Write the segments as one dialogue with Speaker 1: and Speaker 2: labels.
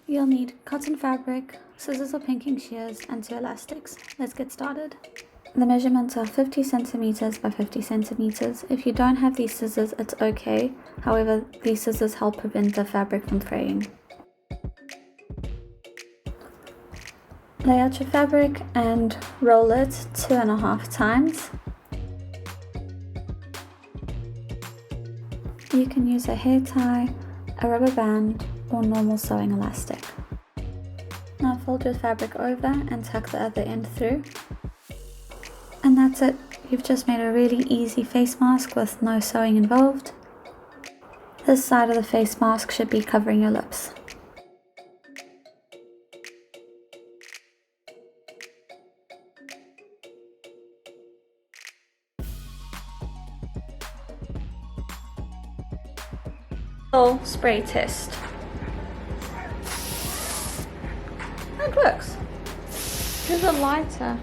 Speaker 1: You'll need cotton fabric, scissors or pinking shears, and 2 elastics. Let's get started. The measurements are 50 centimeters by 50 centimeters. If you don't have these scissors, it's okay. However, these scissors help prevent the fabric from fraying. Lay out your fabric and roll it 2.5 times. You can use a hair tie, a rubber band, or normal sewing elastic. Now fold your fabric over and tuck the other end through. And that's it. You've just made a really easy face mask with no sewing involved. This side of the face mask should be covering your lips. Spray test. It works.
Speaker 2: There's a lighter.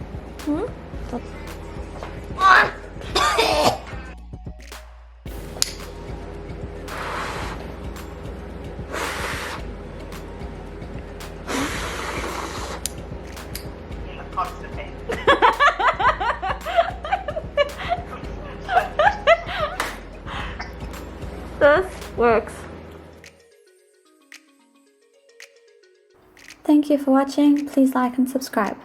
Speaker 1: This works. Thank you for watching. Please like and subscribe.